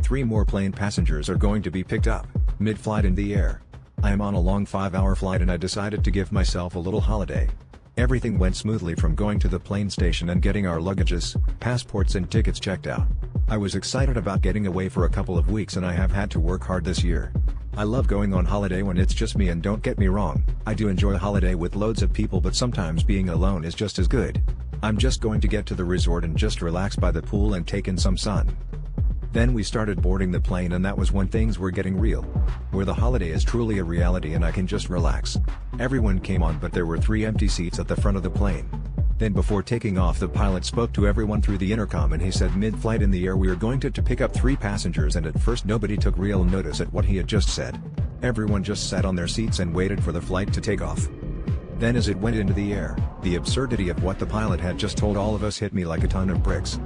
3 more plane passengers are going to be picked up, mid-flight in the air. I am on a long 5-hour flight and I decided to give myself a little holiday. Everything went smoothly from going to the plane station and getting our luggages, passports and tickets checked out. I was excited about getting away for a couple of weeks and I have had to work hard this year. I love going on holiday when it's just me, and don't get me wrong, I do enjoy a holiday with loads of people, but sometimes being alone is just as good. I'm just going to get to the resort and just relax by the pool and take in some sun. Then we started boarding the plane and that was when things were getting real. Where the holiday is truly a reality and I can just relax. Everyone came on but there were 3 empty seats at the front of the plane. Then before taking off the pilot spoke to everyone through the intercom and he said mid-flight in the air we are going to pick up 3 passengers, and at first nobody took real notice at what he had just said. Everyone just sat on their seats and waited for the flight to take off. Then as it went into the air, the absurdity of what the pilot had just told all of us hit me like a ton of bricks.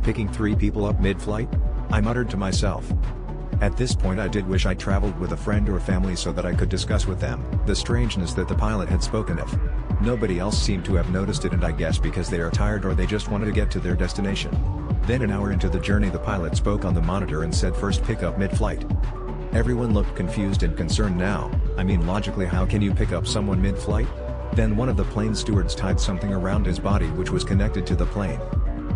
Picking 3 people up mid-flight? I muttered to myself. At this point I did wish I traveled with a friend or family so that I could discuss with them the strangeness that the pilot had spoken of. Nobody else seemed to have noticed it, and I guess because they are tired or they just wanted to get to their destination. Then an hour into the journey the pilot spoke on the monitor and said first pick up mid-flight. Everyone looked confused and concerned now. I mean, logically how can you pick up someone mid-flight? Then one of the plane stewards tied something around his body which was connected to the plane.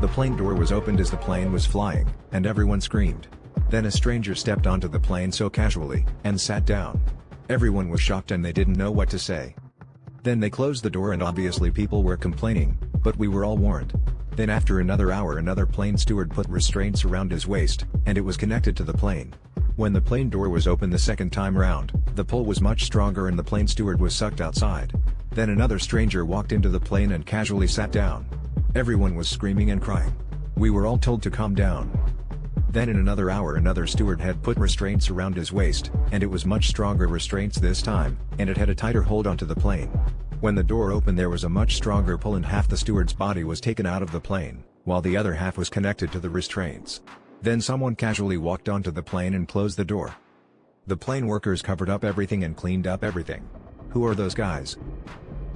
The plane door was opened as the plane was flying, and everyone screamed. Then a stranger stepped onto the plane so casually, and sat down. Everyone was shocked and they didn't know what to say. Then they closed the door and obviously people were complaining, but we were all warned. Then after another hour another plane steward put restraints around his waist, and it was connected to the plane. When the plane door was opened the second time round, the pull was much stronger and the plane steward was sucked outside. Then another stranger walked into the plane and casually sat down. Everyone was screaming and crying. We were all told to calm down. Then in another hour another steward had put restraints around his waist, and it was much stronger restraints this time, and it had a tighter hold onto the plane. When the door opened there was a much stronger pull and half the steward's body was taken out of the plane, while the other half was connected to the restraints. Then someone casually walked onto the plane and closed the door. The plane workers covered up everything and cleaned up everything. Who are those guys?